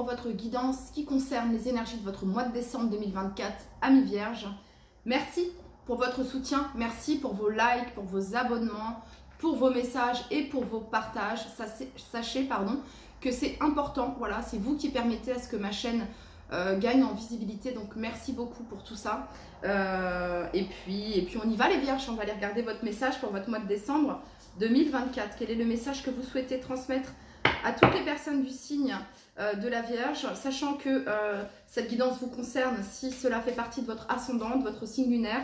votre guidance qui concerne les énergies de votre mois de décembre 2024, amis vierges. Merci pour votre soutien, merci pour vos likes, pour vos abonnements, pour vos messages et pour vos partages. Sachez que c'est important, voilà, c'est vous qui permettez à ce que ma chaîne gagne en visibilité, donc merci beaucoup pour tout ça. Et puis on y va les vierges, on va aller regarder votre message pour votre mois de décembre 2024. Quel est le message que vous souhaitez transmettre à toutes les personnes du signe de la Vierge, sachant que cette guidance vous concerne si cela fait partie de votre ascendant, de votre signe lunaire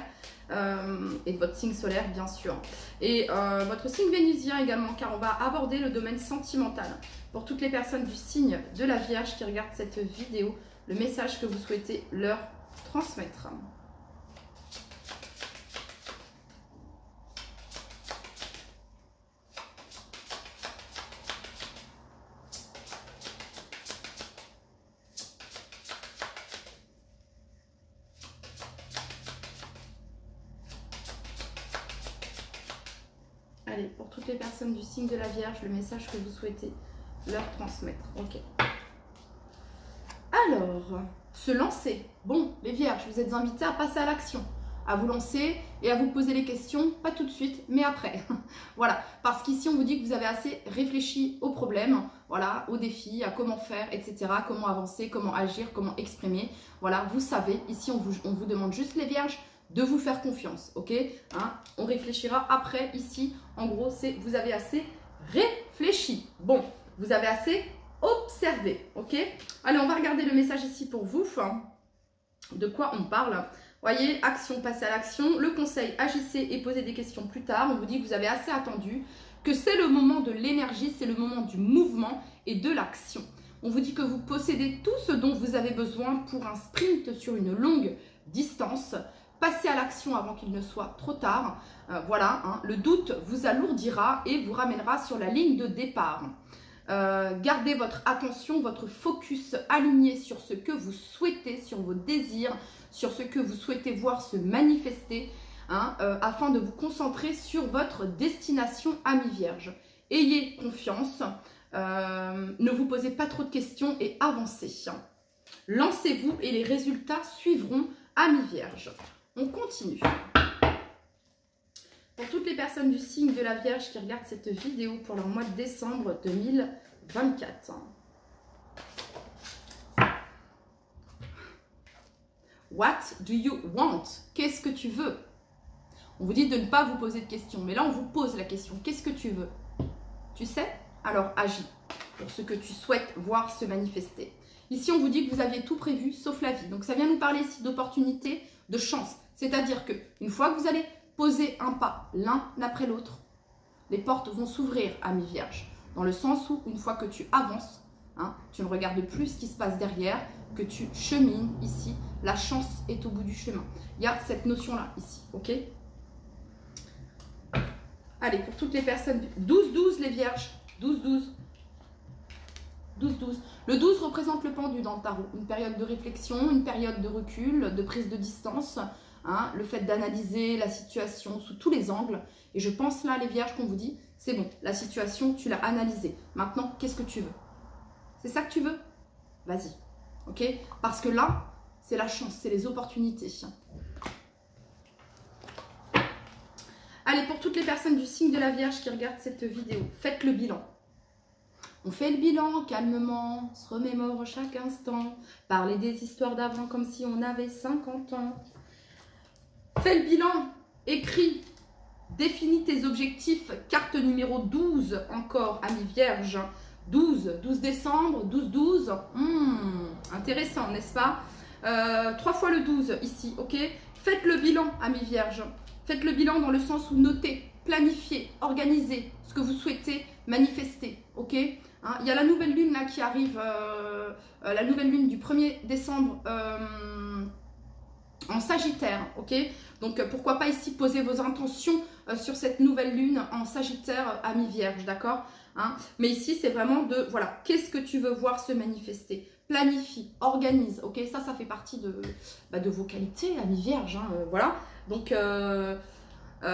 et de votre signe solaire bien sûr. Et votre signe vénusien également, car on va aborder le domaine sentimental. Pour toutes les personnes du signe de la Vierge qui regardent cette vidéo, le message que vous souhaitez leur transmettre. Allez, pour toutes les personnes du signe de la Vierge, le message que vous souhaitez leur transmettre. Ok. Alors, se lancer. Bon, les Vierges, vous êtes invités à passer à l'action, à vous lancer et à vous poser les questions, pas tout de suite, mais après. Voilà, parce qu'ici, on vous dit que vous avez assez réfléchi aux problèmes, voilà, aux défis, à comment faire, etc., comment avancer, comment agir, comment exprimer. Voilà, vous savez, ici, on vous demande juste, les Vierges, de vous faire confiance, ok, hein, on réfléchira après, ici, en gros, c'est vous avez assez réfléchi. Bon, vous avez assez observé, ok. Allez, on va regarder le message ici pour vous. De quoi on parle? Voyez, action, passer à l'action. Le conseil, agissez et posez des questions plus tard. On vous dit que vous avez assez attendu, que c'est le moment de l'énergie, c'est le moment du mouvement et de l'action. On vous dit que vous possédez tout ce dont vous avez besoin pour un sprint sur une longue distance. Passez à l'action avant qu'il ne soit trop tard. Voilà, hein, le doute vous alourdira et vous ramènera sur la ligne de départ. Gardez votre attention, votre focus aligné sur ce que vous souhaitez, sur vos désirs, sur ce que vous souhaitez voir se manifester, hein, afin de vous concentrer sur votre destination, amis vierges. Ayez confiance, ne vous posez pas trop de questions et avancez. Lancez-vous et les résultats suivront, amis vierges. On continue. Pour toutes les personnes du signe de la Vierge qui regardent cette vidéo pour leur mois de décembre 2024. What do you want? Qu'est-ce que tu veux? On vous dit de ne pas vous poser de questions, mais là on vous pose la question. Qu'est-ce que tu veux? Tu sais? Alors agis pour ce que tu souhaites voir se manifester. Ici on vous dit que vous aviez tout prévu sauf la vie. Donc ça vient nous parler ici d'opportunités, de chance. C'est-à-dire qu'une fois que vous allez poser un pas l'un après l'autre, les portes vont s'ouvrir, amis vierges. Dans le sens où, une fois que tu avances, hein, tu ne regardes plus ce qui se passe derrière, que tu chemines ici, la chance est au bout du chemin. Il y a cette notion-là ici, ok? Allez, pour toutes les personnes, 12-12 les vierges, 12-12. 12-12. Le 12 représente le pendu dans le tarot. Une période de réflexion, une période de recul, de prise de distance. Hein, le fait d'analyser la situation sous tous les angles. Et je pense là, les vierges, qu'on vous dit, c'est bon, la situation, tu l'as analysée. Maintenant, qu'est-ce que tu veux? C'est ça que tu veux? Vas-y, ok? Parce que là, c'est la chance, c'est les opportunités. Allez, pour toutes les personnes du signe de la Vierge qui regardent cette vidéo, faites le bilan. On fait le bilan calmement, on se remémore chaque instant, parler des histoires d'avant comme si on avait 50 ans. Fais le bilan, écris, définis tes objectifs, carte numéro 12 encore, amis vierges. 12 décembre, 12-12, intéressant, n'est-ce pas? 3 fois le 12 ici, ok? Faites le bilan, amis vierges. Faites le bilan dans le sens où notez, planifiez, organisez ce que vous souhaitez manifester, ok? Hein, il y a la nouvelle lune là qui arrive, la nouvelle lune du 1er décembre en Sagittaire, ok? Donc pourquoi pas ici poser vos intentions sur cette nouvelle lune en Sagittaire, amis vierges, d'accord? Hein, mais ici c'est vraiment de, voilà, qu'est-ce que tu veux voir se manifester? Planifie, organise, ok? Ça fait partie de vos qualités, amis vierges, hein, voilà. Donc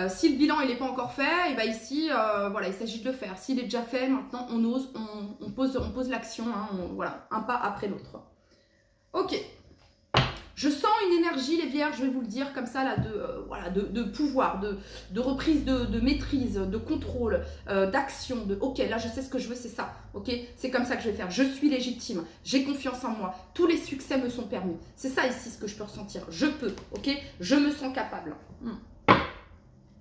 Si le bilan n'est pas encore fait, et ben ici, voilà, il s'agit de le faire. S'il est déjà fait, maintenant on ose, on pose l'action, hein, voilà, un pas après l'autre. Ok. Je sens une énergie, les vierges, je vais vous le dire comme ça, là, voilà, de pouvoir, de reprise de maîtrise, de contrôle, d'action, ok, là je sais ce que je veux, c'est ça, ok, c'est comme ça que je vais faire, je suis légitime, j'ai confiance en moi, tous les succès me sont permis, c'est ça ici ce que je peux ressentir, je peux, ok, je me sens capable.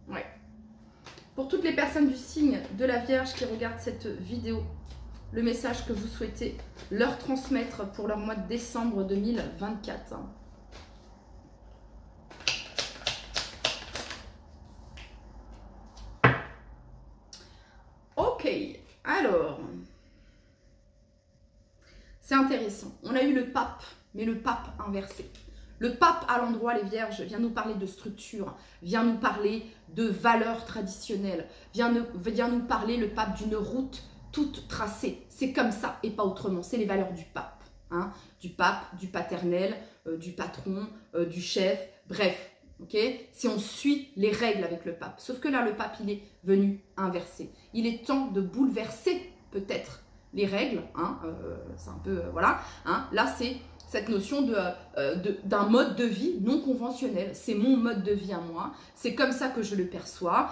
Ouais. Pour toutes les personnes du signe de la Vierge qui regardent cette vidéo, le message que vous souhaitez leur transmettre pour leur mois de décembre 2024. Ok, alors, c'est intéressant. On a eu le pape, mais le pape inversé. Le pape à l'endroit, les vierges, vient nous parler de structure, vient nous parler de valeurs traditionnelles, vient nous parler, le pape, d'une route toute tracée. C'est comme ça et pas autrement. C'est les valeurs du pape. Hein, du pape, du paternel, du patron, du chef, bref. Okay, si on suit les règles avec le pape. Sauf que là, le pape, il est venu inverser. Il est temps de bouleverser peut-être les règles. Hein, c'est un peu, voilà. Hein, là, c'est cette notion d'un mode de vie non conventionnel. C'est mon mode de vie à moi. C'est comme ça que je le perçois.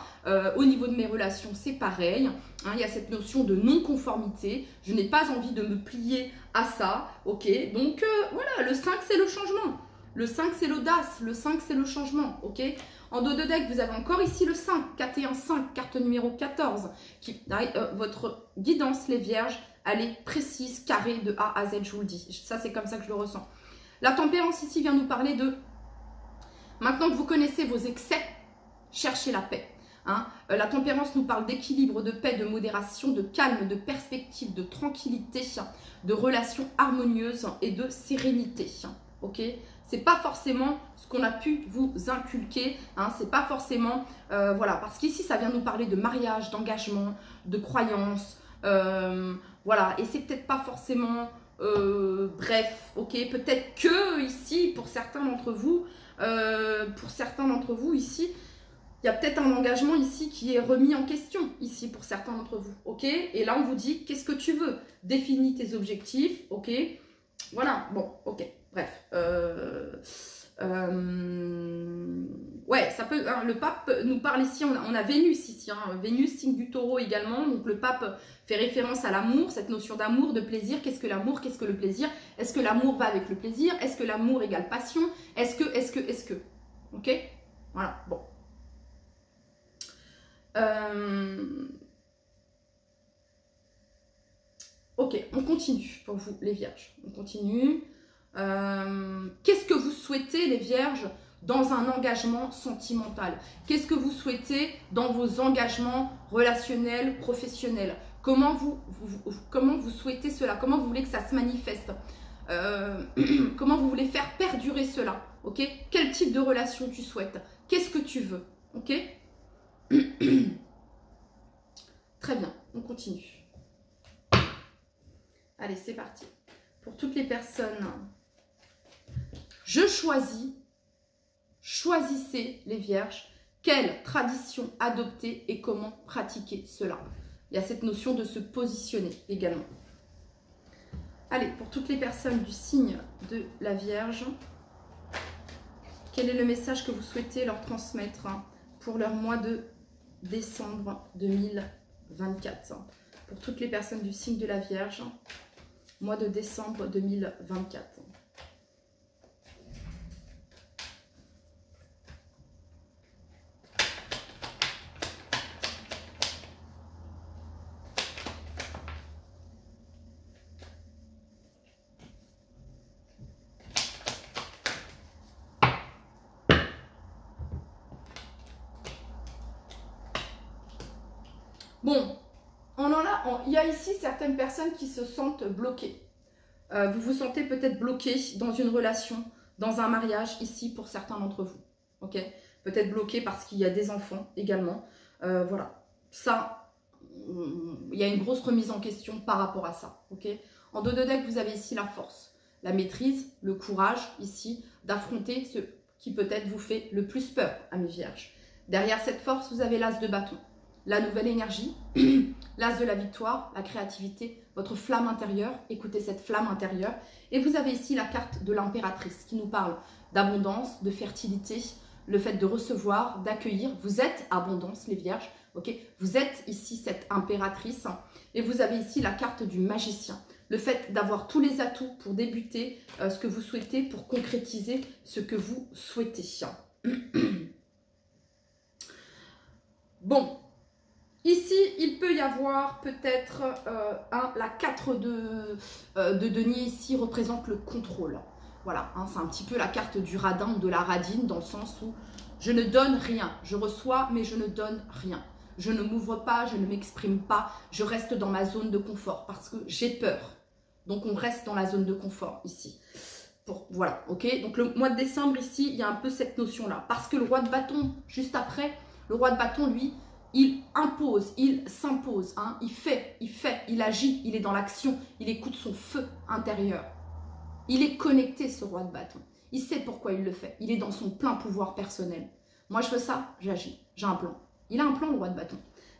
Au niveau de mes relations, c'est pareil. Hein, il y a cette notion de non-conformité. Je n'ai pas envie de me plier à ça. Ok, donc voilà, le 5, c'est le changement. Le 5, c'est l'audace. Le 5, c'est le changement. Ok. En dos de deck, vous avez encore ici le 5. 4 et 1, 5, carte numéro 14. Votre guidance, les vierges, elle est précise, carrée de A à Z, je vous le dis. Ça, c'est comme ça que je le ressens. La tempérance ici vient nous parler de... Maintenant que vous connaissez vos excès, cherchez la paix. Hein. La tempérance nous parle d'équilibre, de paix, de modération, de calme, de perspective, de tranquillité, de relations harmonieuses et de sérénité. Ok, c'est pas forcément ce qu'on a pu vous inculquer, hein, c'est pas forcément, voilà, parce qu'ici ça vient nous parler de mariage, d'engagement, de croyance, voilà, et c'est peut-être pas forcément, bref, ok, peut-être que ici, pour certains d'entre vous ici, il y a peut-être un engagement ici qui est remis en question, ici, pour certains d'entre vous, ok, et là on vous dit, qu'est-ce que tu veux? Définis tes objectifs, ok, voilà, bon, ok. Bref, ouais, ça peut. Hein, le pape nous parle ici. On a Vénus ici, hein, Vénus signe du Taureau également. Donc le pape fait référence à l'amour, cette notion d'amour, de plaisir. Qu'est-ce que l'amour? Qu'est-ce que le plaisir? Est-ce que l'amour va avec le plaisir? Est-ce que l'amour égale passion? Est-ce que ok, voilà. Bon. Ok, on continue pour vous les vierges. On continue. Qu'est-ce que vous souhaitez les vierges dans un engagement sentimental? Qu'est-ce que vous souhaitez dans vos engagements relationnels, professionnels? Comment vous souhaitez cela? Comment vous voulez que ça se manifeste? Comment vous voulez faire perdurer cela? Ok, quel type de relation tu souhaites? Qu'est-ce que tu veux? Ok. Très bien, on continue. Allez, c'est parti. Pour toutes les personnes, je choisis, choisissez les vierges, quelle tradition adopter et comment pratiquer cela. Il y a cette notion de se positionner également. Allez, pour toutes les personnes du signe de la Vierge, quel est le message que vous souhaitez leur transmettre pour leur mois de décembre 2024? Pour toutes les personnes du signe de la Vierge, mois de décembre 2024. Bon, il y a ici certaines personnes qui se sentent bloquées. Vous vous sentez peut-être bloqué dans une relation, dans un mariage, ici pour certains d'entre vous. Ok, peut-être bloqué parce qu'il y a des enfants également. Voilà, ça, il y a une grosse remise en question par rapport à ça. Ok, en dos de deck, vous avez ici la force, la maîtrise, le courage ici d'affronter ce qui peut-être vous fait le plus peur, amis vierges. Derrière cette force, vous avez l'as de bâton. La nouvelle énergie, l'as de la victoire, la créativité, votre flamme intérieure. Écoutez cette flamme intérieure. Et vous avez ici la carte de l'impératrice qui nous parle d'abondance, de fertilité, le fait de recevoir, d'accueillir. Vous êtes abondance, les vierges. Ok, vous êtes ici cette impératrice. Et vous avez ici la carte du magicien. Le fait d'avoir tous les atouts pour débuter ce que vous souhaitez, pour concrétiser ce que vous souhaitez. Bon. Ici, il peut y avoir peut-être la 4 de denier ici représente le contrôle. Voilà, hein, c'est un petit peu la carte du radin ou de la radine dans le sens où je ne donne rien. Je reçois, mais je ne donne rien. Je ne m'ouvre pas, je ne m'exprime pas. Je reste dans ma zone de confort parce que j'ai peur. Donc, on reste dans la zone de confort ici. Voilà, ok. Donc, le mois de décembre ici, il y a un peu cette notion-là. Parce que le roi de bâton, juste après, le roi de bâton, lui, il impose, il s'impose, hein, il fait, il agit, il est dans l'action, il écoute son feu intérieur. Il est connecté, ce roi de bâton. Il sait pourquoi il le fait. Il est dans son plein pouvoir personnel. Moi, je veux ça, j'agis, j'ai un plan. Il a un plan, le roi de bâton.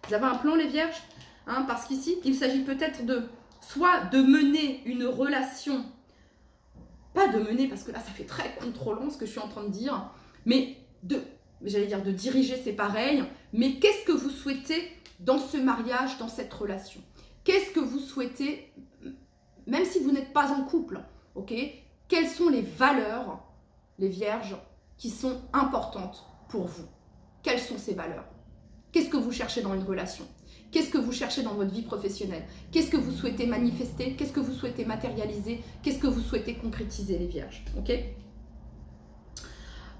Vous avez un plan, les vierges, hein, parce qu'ici, il s'agit peut-être soit de mener une relation, pas de mener, parce que là, ça fait très contrôlant ce que je suis en train de dire, mais j'allais dire de diriger, c'est pareil, mais qu'est-ce que vous souhaitez dans ce mariage, dans cette relation? Qu'est-ce que vous souhaitez, même si vous n'êtes pas en couple, ok? Quelles sont les valeurs, les vierges, qui sont importantes pour vous? Quelles sont ces valeurs? Qu'est-ce que vous cherchez dans une relation? Qu'est-ce que vous cherchez dans votre vie professionnelle? Qu'est-ce que vous souhaitez manifester? Qu'est-ce que vous souhaitez matérialiser? Qu'est-ce que vous souhaitez concrétiser, les vierges? Ok?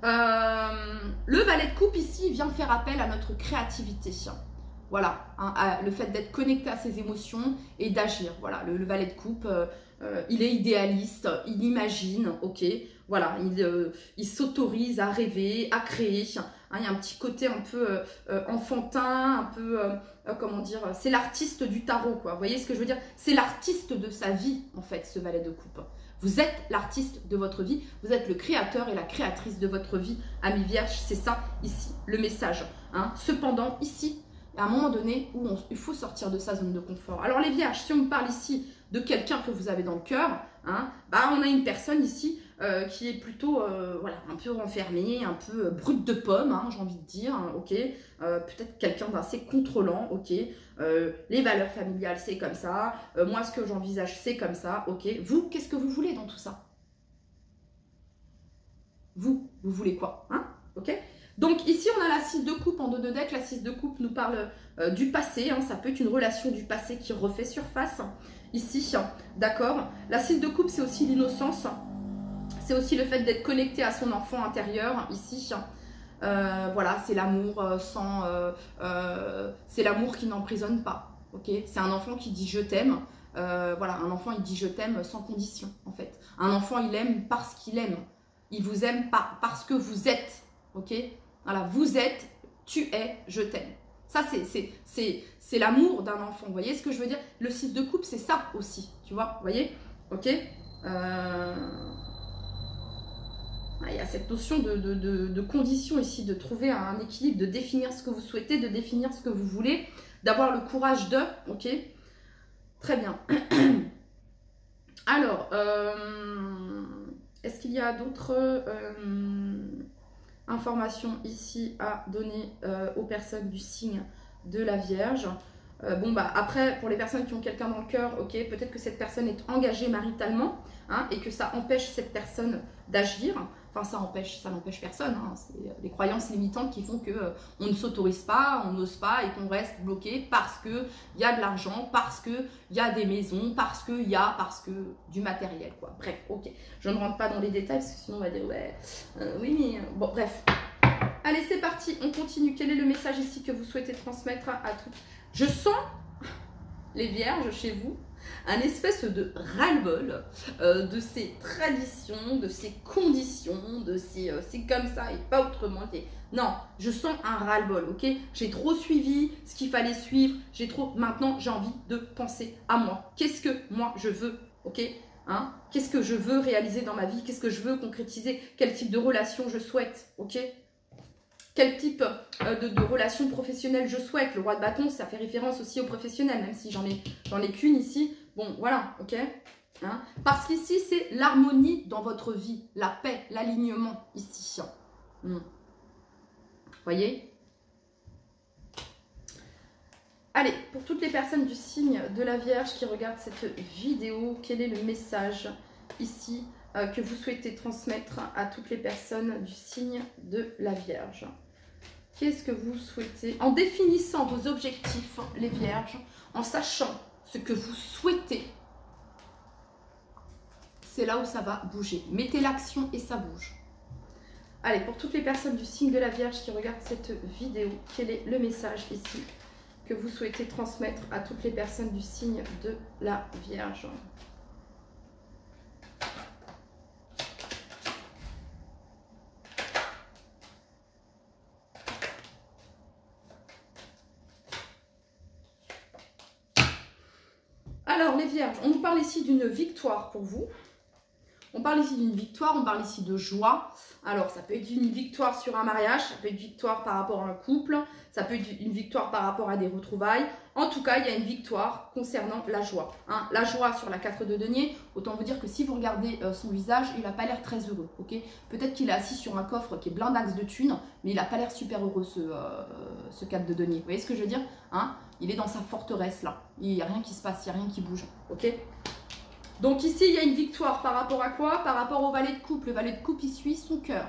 Le valet de coupe ici vient faire appel à notre créativité. Voilà, hein, le fait d'être connecté à ses émotions et d'agir. Voilà, le valet de coupe, il est idéaliste, il imagine, ok. Voilà, il s'autorise à rêver, à créer. Hein, il y a un petit côté un peu enfantin, un peu, comment dire, c'est l'artiste du tarot, quoi. Vous voyez ce que je veux dire? C'est l'artiste de sa vie, en fait, ce valet de coupe. Vous êtes l'artiste de votre vie, vous êtes le créateur et la créatrice de votre vie, amis vierges, c'est ça ici, le message. Hein. Cependant, ici, à un moment donné où il faut sortir de sa zone de confort. Alors les vierges, si on me parle ici de quelqu'un que vous avez dans le cœur, hein, bah, on a une personne ici qui est plutôt voilà, un peu renfermée, un peu brute de pomme, hein, j'ai envie de dire, hein, ok, peut-être quelqu'un d'assez contrôlant, ok, les valeurs familiales c'est comme ça, moi ce que j'envisage c'est comme ça, ok, vous qu'est-ce que vous voulez dans tout ça? Vous voulez quoi, hein, ok? Donc ici on a la 6 de coupe en dos de deck. La 6 de coupe nous parle du passé, hein, ça peut être une relation du passé qui refait surface ici, d'accord. La 6 de coupe c'est aussi l'innocence, c'est aussi le fait d'être connecté à son enfant intérieur ici. Voilà, c'est l'amour c'est l'amour qui n'emprisonne pas, ok. C'est un enfant qui dit je t'aime, voilà, un enfant il dit je t'aime sans condition en fait. Un enfant il aime parce qu'il aime, il vous aime parce que vous êtes, ok. Voilà, vous êtes, tu es, je t'aime. Ça, c'est l'amour d'un enfant. Vous voyez ce que je veux dire? Le 6 de coupe, c'est ça aussi. Tu vois? Vous voyez? Ok. Il y a cette notion de condition ici, de trouver un équilibre, de définir ce que vous souhaitez, de définir ce que vous voulez, d'avoir le courage de. Ok. Très bien. Alors, est-ce qu'il y a d'autres informations ici à donner aux personnes du signe de la Vierge? Bon bah après, pour les personnes qui ont quelqu'un dans le cœur, ok, peut-être que cette personne est engagée maritalement, hein, et que ça empêche cette personne d'agir. Enfin ça n'empêche personne, hein. C'est les croyances limitantes qui font que on ne s'autorise pas, on n'ose pas et qu'on reste bloqué parce que il y a de l'argent, parce que il y a des maisons, parce que du matériel, quoi. Bref, ok, je ne rentre pas dans les détails parce que sinon on va dire ouais, oui mais bon bref. Allez c'est parti, on continue. Quel est le message ici que vous souhaitez transmettre à toutes? Je sens, les vierges, chez vous, un espèce de ras-le-bol de ces traditions, de ces conditions, de ces c'est comme ça et pas autrement. Non, je sens un ras-le-bol, ok? J'ai trop suivi ce qu'il fallait suivre, maintenant j'ai envie de penser à moi. Qu'est-ce que moi je veux, ok? Hein? Qu'est-ce que je veux réaliser dans ma vie? Qu'est-ce que je veux concrétiser? Quel type de relation je souhaite, ok? quel type de relation professionnelle je souhaite. Le roi de bâton, ça fait référence aussi aux professionnels, même si j'en ai qu'une ici. Bon, voilà, ok, hein. Parce qu'ici, c'est l'harmonie dans votre vie, la paix, l'alignement, ici. Voyez? Allez, pour toutes les personnes du signe de la Vierge qui regardent cette vidéo, quel est le message ici que vous souhaitez transmettre à toutes les personnes du signe de la Vierge? Qu'est-ce que vous souhaitez? En définissant vos objectifs, les Vierges, en sachant ce que vous souhaitez, c'est là où ça va bouger. Mettez l'action et ça bouge. Allez, pour toutes les personnes du signe de la Vierge qui regardent cette vidéo, quel est le message ici que vous souhaitez transmettre à toutes les personnes du signe de la Vierge? Alors les Vierges, on nous parle ici d'une victoire pour vous. On parle ici d'une victoire, on parle ici de joie. Alors, ça peut être une victoire sur un mariage, ça peut être une victoire par rapport à un couple, ça peut être une victoire par rapport à des retrouvailles. En tout cas, il y a une victoire concernant la joie. Hein. La joie sur la 4 de denier, autant vous dire que si vous regardez son visage, il n'a pas l'air très heureux. Okay, peut-être qu'il est assis sur un coffre qui est plein d'axes de thunes, mais il n'a pas l'air super heureux ce 4 de denier. Vous voyez ce que je veux dire, hein? Il est dans sa forteresse là, il n'y a rien qui se passe, il n'y a rien qui bouge. Ok. Donc ici, il y a une victoire par rapport à quoi? Par rapport au valet de coupe. Le valet de coupe, il suit son cœur.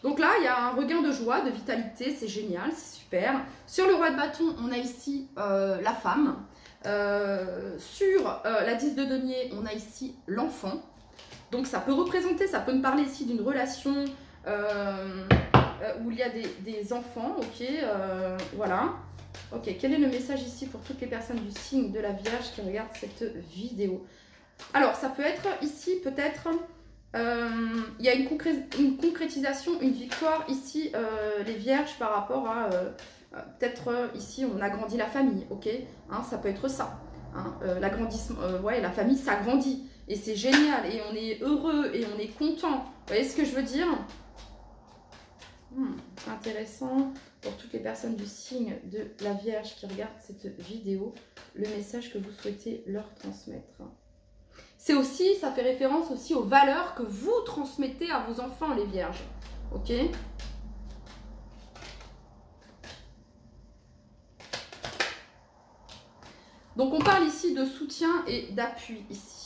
Donc là, il y a un regain de joie, de vitalité, c'est génial, c'est super. Sur le roi de bâton, on a ici la femme. Sur la 10 de denier, on a ici l'enfant. Donc ça peut représenter, ça peut me parler ici d'une relation où il y a des enfants, ok, voilà. Ok, quel est le message ici pour toutes les personnes du signe de la Vierge qui regardent cette vidéo? Alors, ça peut être ici, peut-être, il y a une concrétisation, une victoire ici, les Vierges, par rapport à, peut-être ici, on agrandit la famille, ok, hein, ça peut être ça. Hein, l'agrandissement, ouais, la famille s'agrandit et c'est génial et on est heureux et on est content. Vous voyez ce que je veux dire? Intéressant. Pour toutes les personnes du signe de la Vierge qui regardent cette vidéo, le message que vous souhaitez leur transmettre. C'est aussi, ça fait référence aussi aux valeurs que vous transmettez à vos enfants, les Vierges. Ok? Donc on parle ici de soutien et d'appui ici.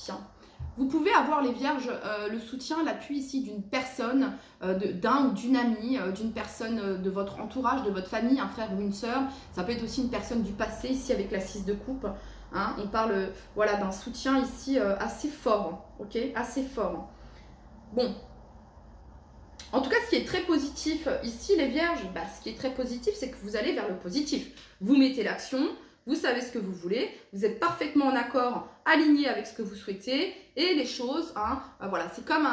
Vous pouvez avoir, les Vierges, le soutien, l'appui ici d'une personne, d'un ou d'une amie, d'une personne de votre entourage, de votre famille, un frère ou une sœur. Ça peut être aussi une personne du passé, ici avec la 6 de coupe. Hein. On parle voilà, d'un soutien ici assez fort, ok, assez fort. Bon, en tout cas, ce qui est très positif ici, les Vierges, bah, ce qui est très positif, c'est que vous allez vers le positif. Vous mettez l'action. Vous savez ce que vous voulez, vous êtes parfaitement en accord, aligné avec ce que vous souhaitez, et les choses, hein, voilà, c'est comme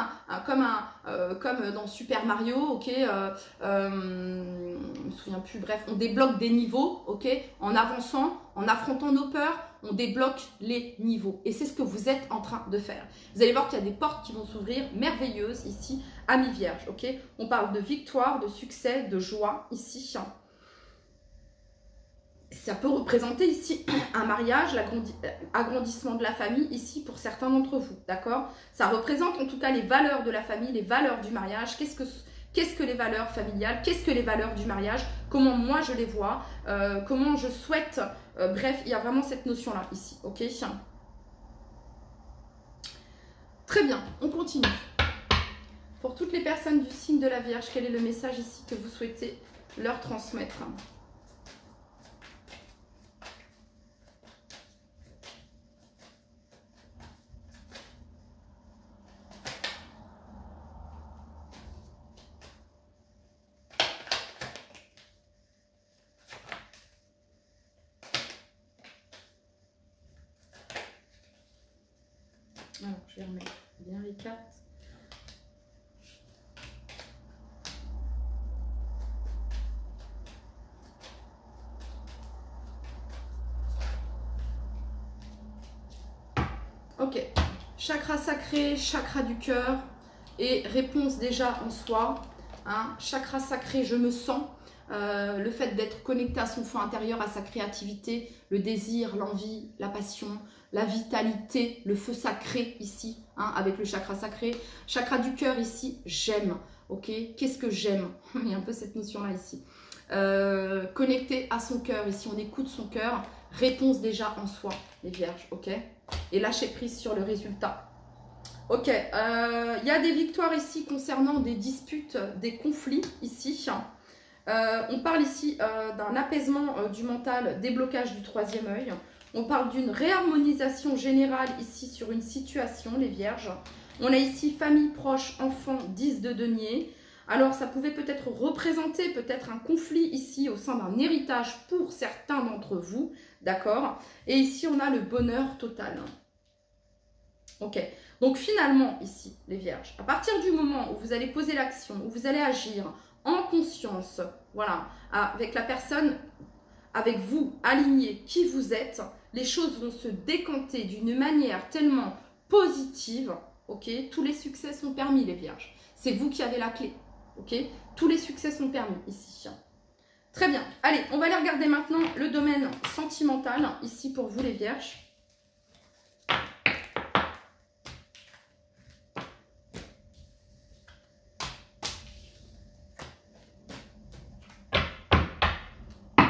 dans Super Mario, ok, je me souviens plus, bref, on débloque des niveaux, ok, en avançant, en affrontant nos peurs, on débloque les niveaux, et c'est ce que vous êtes en train de faire. Vous allez voir qu'il y a des portes qui vont s'ouvrir merveilleuses ici, amis Vierges, ok, on parle de victoire, de succès, de joie ici. Ça peut représenter ici un mariage, l'agrandissement de la famille ici pour certains d'entre vous, d'accord? Ça représente en tout cas les valeurs de la famille, les valeurs du mariage. Qu'est-ce que les valeurs familiales? Qu'est-ce que les valeurs du mariage? Comment moi je les vois? Comment je souhaite? Bref, il y a vraiment cette notion-là ici, ok? Très bien, on continue. Pour toutes les personnes du signe de la Vierge, quel est le message ici que vous souhaitez leur transmettre? Alors, je vais remettre bien les cartes. Ok. Chakra sacré, chakra du cœur Et réponse déjà en soi, hein, chakra sacré, je me sens. Le fait d'être connecté à son feu intérieur, à sa créativité, le désir, l'envie, la passion, la vitalité, le feu sacré ici, hein, avec le chakra sacré. Chakra du cœur ici, j'aime, ok? Qu'est-ce que j'aime? Il y a un peu cette notion-là ici. Connecté à son cœur, ici on écoute son cœur. Réponse déjà en soi, les vierges, ok? Et lâcher prise sur le résultat. Ok, il y a des victoires ici concernant des disputes, des conflits ici. On parle ici d'un apaisement du mental, déblocage du troisième œil. On parle d'une réharmonisation générale ici sur une situation, les vierges. On a ici famille proche, enfant, 10 de denier. Alors ça pouvait peut-être représenter peut-être un conflit ici au sein d'un héritage pour certains d'entre vous, d'accord? Et ici on a le bonheur total. Ok, donc finalement ici, les vierges, à partir du moment où vous allez poser l'action, où vous allez agir en conscience, voilà, avec la personne, avec vous, alignée, qui vous êtes, les choses vont se décanter d'une manière tellement positive, ok? Tous les succès sont permis, les vierges. C'est vous qui avez la clé, ok? Tous les succès sont permis ici. Très bien. Allez, on va aller regarder maintenant le domaine sentimental, ici pour vous, les vierges.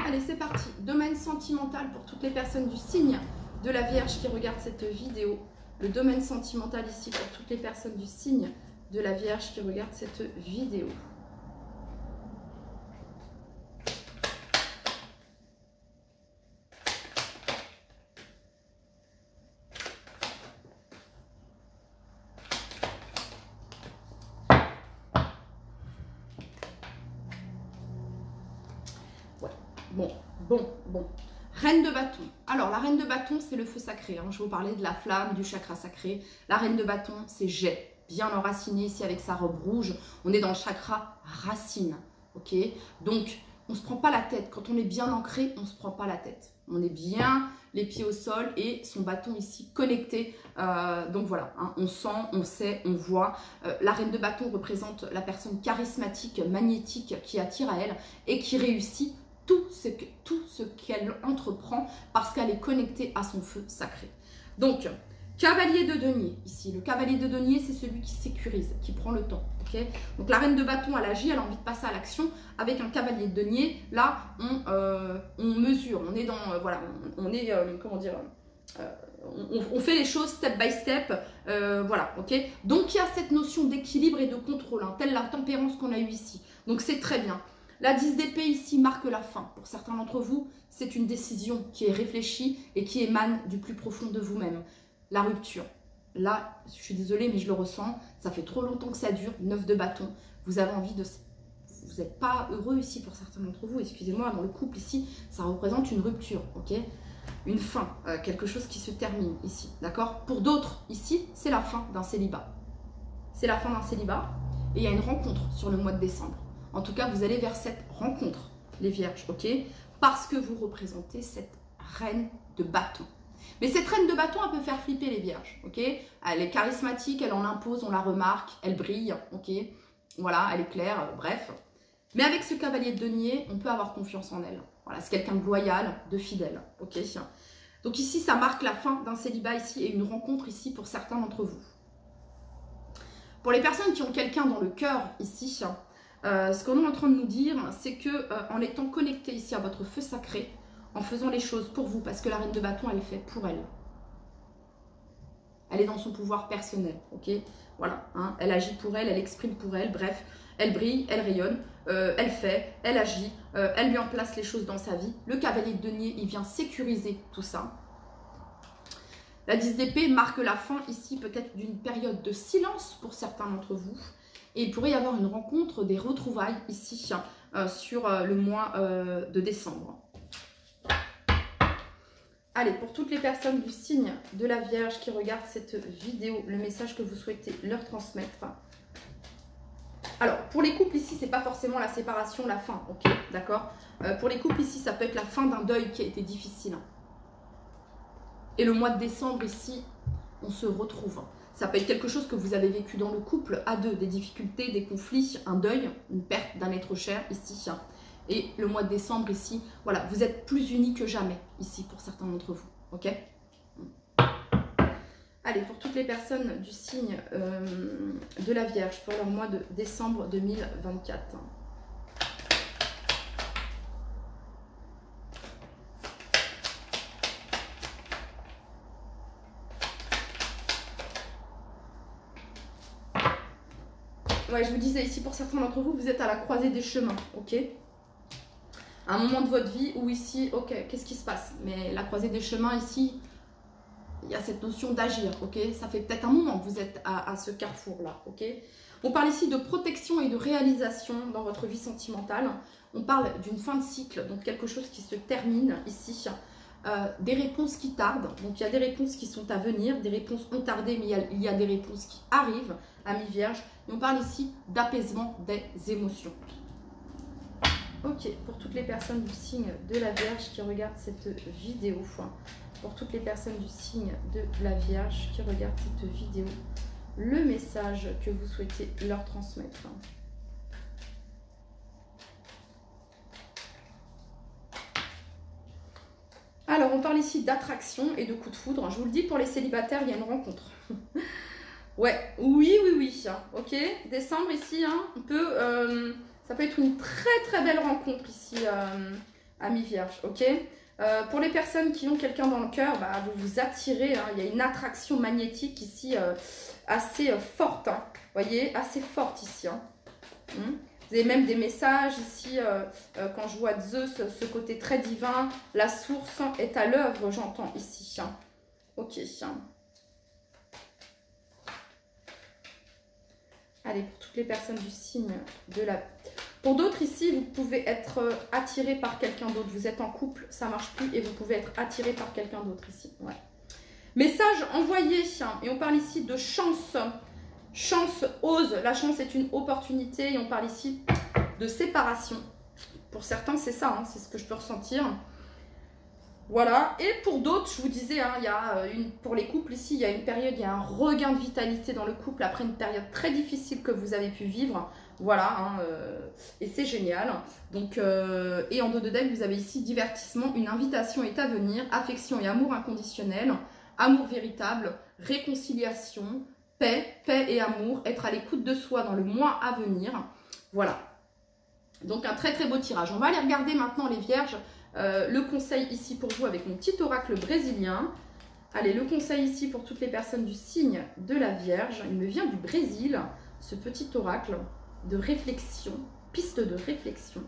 Allez, c'est parti. Domaine sentimental pour toutes les personnes du signe de la Vierge qui regardent cette vidéo. Le domaine sentimental ici pour toutes les personnes du signe de la Vierge qui regardent cette vidéo. Bon. Reine de bâton. Alors, la reine de bâton, c'est le feu sacré. Hein. Je vous parlais de la flamme, du chakra sacré. La reine de bâton, c'est jet. Bien enraciné ici avec sa robe rouge. On est dans le chakra racine. Ok? Donc, on ne se prend pas la tête. Quand on est bien ancré, on ne se prend pas la tête. On est bien les pieds au sol et son bâton ici connecté. Donc voilà, hein, on sent, on sait, on voit. La reine de bâton représente la personne charismatique, magnétique qui attire à elle et qui réussit tout ce qu'elle entreprend parce qu'elle est connectée à son feu sacré. Donc, cavalier de denier, ici. Le cavalier de denier, c'est celui qui sécurise, qui prend le temps. Okay. Donc, la reine de bâton, elle agit, elle a envie de passer à l'action. Avec un cavalier de denier, là, on mesure. On est dans, voilà, on est, comment dire, on fait les choses step by step, voilà, ok. Donc, il y a cette notion d'équilibre et de contrôle, hein, telle la tempérance qu'on a eue ici. Donc, c'est très bien. La 10 d'épée ici marque la fin. Pour certains d'entre vous, c'est une décision qui est réfléchie et qui émane du plus profond de vous-même. La rupture. Là, je suis désolée, mais je le ressens. Ça fait trop longtemps que ça dure. 9 de bâton. Vous avez envie de... Vous n'êtes pas heureux ici pour certains d'entre vous. Excusez-moi, dans le couple ici, ça représente une rupture, ok? Une fin, quelque chose qui se termine ici, d'accord? Pour d'autres, ici, c'est la fin d'un célibat. C'est la fin d'un célibat et il y a une rencontre sur le mois de décembre. En tout cas, vous allez vers cette rencontre, les vierges, ok? Parce que vous représentez cette reine de bâton. Mais cette reine de bâton, elle peut faire flipper les vierges, ok? Elle est charismatique, elle en impose, on la remarque, elle brille, ok? Voilà, elle est claire, bref. Mais avec ce cavalier de denier, on peut avoir confiance en elle. Voilà, c'est quelqu'un de loyal, de fidèle, ok? Donc ici, ça marque la fin d'un célibat ici et une rencontre ici pour certains d'entre vous. Pour les personnes qui ont quelqu'un dans le cœur ici, ce qu'on est en train de nous dire, c'est que en étant connecté ici à votre feu sacré, en faisant les choses pour vous, parce que la reine de bâton, elle est faite pour elle. Elle est dans son pouvoir personnel, ok? Voilà, hein, elle agit pour elle, elle exprime pour elle, bref, elle brille, elle rayonne, elle fait, elle agit, elle met en place les choses dans sa vie. Le cavalier de denier, il vient sécuriser tout ça. La 10 d'épée marque la fin ici peut-être d'une période de silence pour certains d'entre vous. Et il pourrait y avoir une rencontre, des retrouvailles ici sur le mois de décembre. Allez, pour toutes les personnes du signe de la Vierge qui regardent cette vidéo, le message que vous souhaitez leur transmettre. Alors, pour les couples ici, c'est pas forcément la séparation, la fin, ok, d'accord. Pour les couples ici, ça peut être la fin d'un deuil qui a été difficile. Et le mois de décembre ici, on se retrouve. Ça peut être quelque chose que vous avez vécu dans le couple à deux, des difficultés, des conflits, un deuil, une perte d'un être cher ici. Et le mois de décembre ici, voilà, vous êtes plus unis que jamais ici pour certains d'entre vous, ok? Allez, pour toutes les personnes du signe de la Vierge, pour leur mois de décembre 2024. Ouais, je vous disais ici, pour certains d'entre vous, vous êtes à la croisée des chemins, ok? À un moment de votre vie où ici, ok, qu'est-ce qui se passe? Mais la croisée des chemins ici, il y a cette notion d'agir, ok? Ça fait peut-être un moment que vous êtes à ce carrefour-là, ok? On parle ici de protection et de réalisation dans votre vie sentimentale. On parle d'une fin de cycle, donc quelque chose qui se termine ici. Des réponses qui tardent, donc il y a des réponses qui sont à venir, des réponses ont tardé, mais il y a des réponses qui arrivent, amis vierges. Et on parle ici d'apaisement des émotions. Ok, pour toutes les personnes du signe de la Vierge qui regardent cette vidéo, pour toutes les personnes du signe de la Vierge qui regardent cette vidéo, le message que vous souhaitez leur transmettre. Alors, on parle ici d'attraction et de coup de foudre. Je vous le dis, pour les célibataires, il y a une rencontre. Ouais, oui, ok. Décembre ici, on peut, ça peut être une très belle rencontre ici, amis vierges, ok. Pour les personnes qui ont quelqu'un dans le cœur, bah, vous vous attirez, il y a une attraction magnétique ici assez forte, vous voyez, assez forte ici. Vous avez même des messages ici, quand je vois Zeus, ce côté très divin, la source est à l'œuvre, j'entends ici. Ok. Allez, pour toutes les personnes du signe de la... Pour d'autres ici, vous pouvez être attiré par quelqu'un d'autre. Vous êtes en couple, ça ne marche plus et vous pouvez être attiré par quelqu'un d'autre ici. Ouais. Message envoyé, et on parle ici de chance. Chance, ose. La chance est une opportunité et on parle ici de séparation. Pour certains, c'est ça, c'est ce que je peux ressentir. Voilà, et pour d'autres, je vous disais, il y a pour les couples ici, il y a une période, il y a un regain de vitalité dans le couple après une période très difficile que vous avez pu vivre. Voilà, et c'est génial. Donc, et en dos de deck, vous avez ici divertissement, une invitation est à venir, affection et amour inconditionnel, amour véritable, réconciliation, paix et amour, être à l'écoute de soi dans le mois à venir. Voilà. Donc un très beau tirage. On va aller regarder maintenant les vierges. Le conseil ici pour vous avec mon petit oracle brésilien. Allez, le conseil ici pour toutes les personnes du signe de la Vierge. Il me vient du Brésil, ce petit oracle de réflexion, piste de réflexion.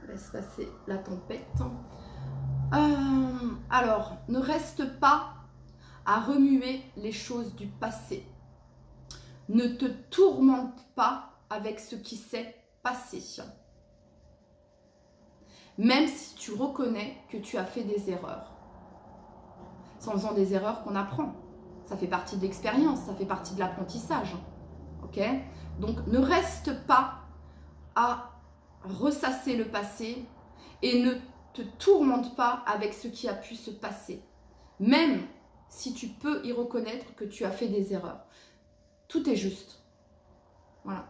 Laisse passer la tempête. Alors, ne reste pas à remuer les choses du passé. Ne te tourmente pas avec ce qui s'est passé. Même si tu reconnais que tu as fait des erreurs. C'est en faisant des erreurs qu'on apprend. Ça fait partie de l'expérience, ça fait partie de l'apprentissage. Ok? Donc, ne reste pas à ressasser le passé et ne te tourmente pas avec ce qui a pu se passer. Même si tu peux y reconnaître que tu as fait des erreurs. Tout est juste. Voilà.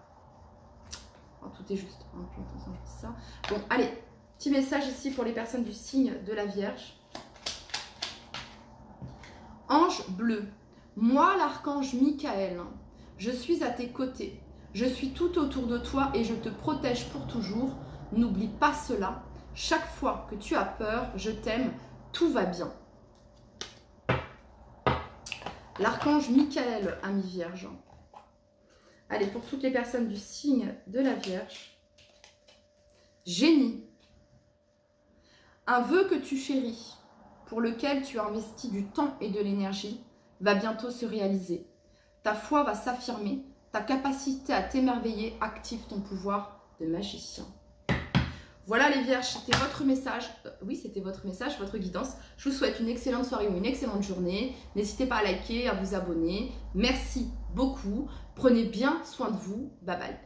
Enfin, tout est juste. Attention, je dis ça. Bon, allez. Petit message ici pour les personnes du signe de la Vierge. Ange bleu. Moi, l'archange Michael, je suis à tes côtés. Je suis tout autour de toi et je te protège pour toujours. N'oublie pas cela. Chaque fois que tu as peur, je t'aime. Tout va bien. L'archange Michael, ami Vierge. Allez, pour toutes les personnes du signe de la Vierge. Génie. Un vœu que tu chéris, pour lequel tu as investi du temps et de l'énergie, va bientôt se réaliser. Ta foi va s'affirmer, ta capacité à t'émerveiller active ton pouvoir de magicien. Voilà les vierges, c'était votre message. Oui, c'était votre message, votre guidance. Je vous souhaite une excellente soirée ou une excellente journée. N'hésitez pas à liker, à vous abonner. Merci beaucoup. Prenez bien soin de vous. Bye bye.